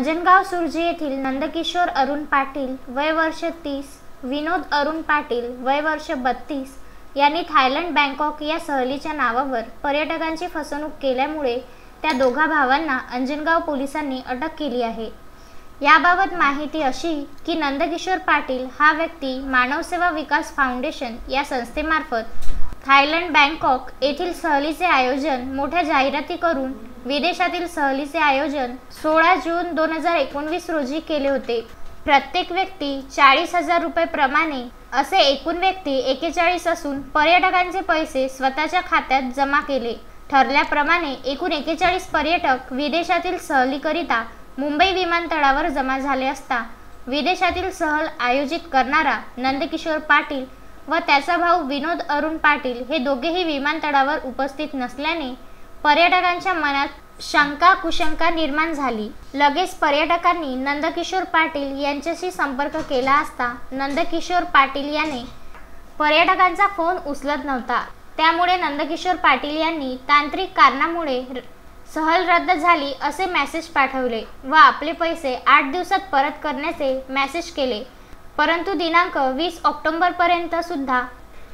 अंजनगाव सुर्जी येथील नंदकिशोर अरुण पाटील वय वर्ष 30, विनोद अरुण पाटील वय वर्ष 32 यांनी थायलंड बँकॉक या सहलीच्या नावावर पर्यटकांची फसवणूक केल्यामुळे त्या दोघा भावांना अंजनगाव पोलिसांनी अटक केली आहे। याबाबत माहिती अशी की नंदकिशोर पाटील हा व्यक्ती मानव सेवा विकास फाउंडेशन या संस्थेमार्फत थायलंड बँकॉक येथील सहलीचे आयोजन मोठ्या जाहिराती करून विदेशातील सहलीचे आयोजन 16 जून 2019 रोजी केले होते। प्रत्येक व्यक्ती 40,000 रुपये प्रमाणे असे एकूण व्यक्ती 41 असून पर्यटकांचे पैसे स्वतःच्या खात्यात जमा केले। ठरल्याप्रमाणे एकूण 41 पर्यटक विदेशातील सहलीकरिता मुंबई विमानतळावर जमा झाले असता विदेशातील सहल आयोजित करणारा नंदकिशोर पाटील व त्याचा भाऊ विनोद अरुण पाटील हे दोघेही विमानतळावर उपस्थित नसल्याने पर्यटकांच्या मनात शंका कुशंका निर्माण झाली। लगेच पर्यटकांनी नंदकिशोर पाटील यांच्याशी संपर्क केला असता नंदकिशोर पाटील याने पर्यटकांचा फोन उचलत नव्हता। त्यामुळे नंदकिशोर पाटील यांनी तांत्रिक कारणामुळे सहल रद्द झाली असे मेसेज पाठवले व आपले पैसे 8 दिवसात परत करण्याचे मेसेज केले। परंतु दिनांक 20 ऑक्टोबर पर्यंत सुद्धा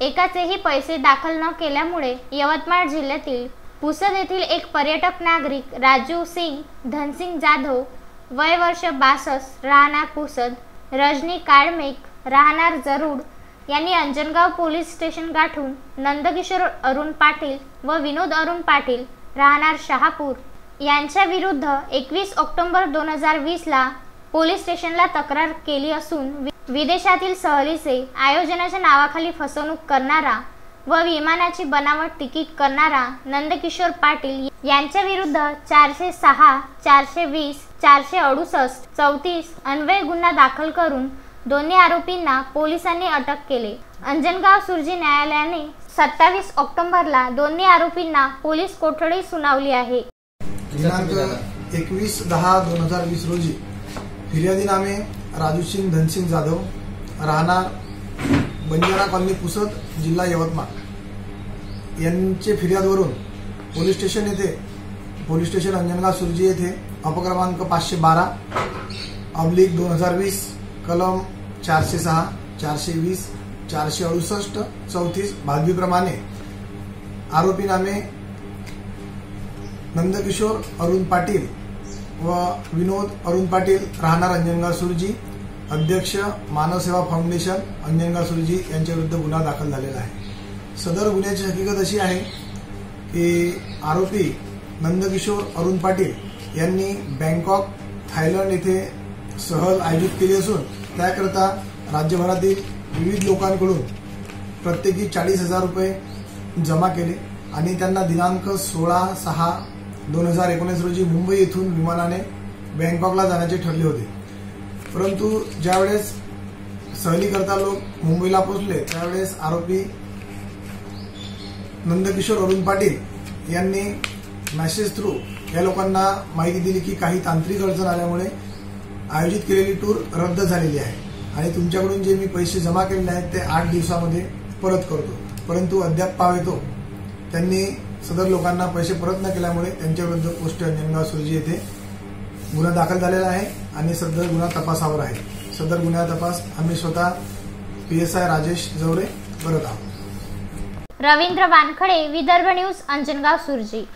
एकाचेही पैसे दाखल न केल्यामुळे यवतमाळ जिल्ह्यातील पुसद येथील एक पर्यटक नागरिक राजू सिंग धनसिंग जाधव वय वर्ष 62 राहणार पुसद, रजनी काळमेक राहणार जरूड यांनी अंजनगाव पोलीस स्टेशन गाठून नंदकिशोर अरुण पाटील व विनोद अरुण पाटील राहणार शहापूर यांच्या विरुद्ध 21 ऑक्टोबर 2020 ला पोलीस स्टेशनला तक्रार केली असून विदेशातील सहलीचे आयोजनाच्या नावाखाली फसवणूक करणारा व विमानाची बनावट तिकीट करणारा नंदकिशोर पाटील यांच्या विरुद्ध 406, 420, 468, 34 अन्वये गुन्हा दाखल करून दोन्ही आरोपींना पोलिसांनी अटक केले। अंजनगाव सुर्जी न्यायालयाने 27 ऑक्टोबरला दोन्ही आरोपींना पोलीस कोठडी सुनावली आहे। दिनांक 21/10/2020 रोजी फिर्यादी नामे राजू सिंग धनसिंग जाधव राहणार बंजारा कॉलनी पुसद जिल्हा यवतमाळ यांचे फिर्यादवरून पोलीस स्टेशन अंजनगाव सुर्जी येथे अपक्रमांक 512/2020 कलम 406, 420, 468, 34 भादवीप्रमाणे आरोपी नामे नंदकिशोर अरुण पाटील व विनोद अरुण पाटील राहणार अंजनगाव सुर्जी अध्यक्ष मानव सेवा फाउंडेशन अंजनगाव सुर्जी यांच्या विरुद्ध गुन्हा दाखल झालेला आहे। सदर गुन्ह्याची हकीकत अशी आहे की आरोपी नंदकिशोर अरुण पाटील यांनी बँकॉक थायलंड येथे सहल आयोजित केली असून त्याकरता राज्यभरातील विविध लोकांकडून प्रत्येकी 40,000 रुपये जमा केले आणि त्यांना दिनांक 16/6/2019 रोजी मुंबई येथून विमानाने बँकॉकला जाण्याचे ठरले होते। परंतु ज्यावेळेस सहलीकरता लोक मुंबईला पोहोचले त्यावेळेस आरोपी नंदकिशोर अरुण पाटील यांनी मेसेज थ्रू या लोकांना माहिती दिली की काही तांत्रिक अडचण आल्यामुळे आयोजित केलेली टूर रद्द झालेली आहे आणि तुमच्याकडून जे मी पैसे जमा केलेले आहेत ते 8 दिवसामध्ये परत करतो। परंतु अद्याप पावेतो त्यांनी सदर लोकांना पैसे परत न केल्यामुळे त्यांच्याविरुद्ध पोस्ट अंजनगाव सुर्जी येथे गुन्हा दाखल झालेला आहे आणि सदर गुन्हा तपासावर आहे। सदर गुन्हा तपास आम्ही स्वतः PSI राजेश जवरे करत आहोत। रवींद्र वानखडे, विदर्भ न्यूज, अंजनगाव सुर्जी।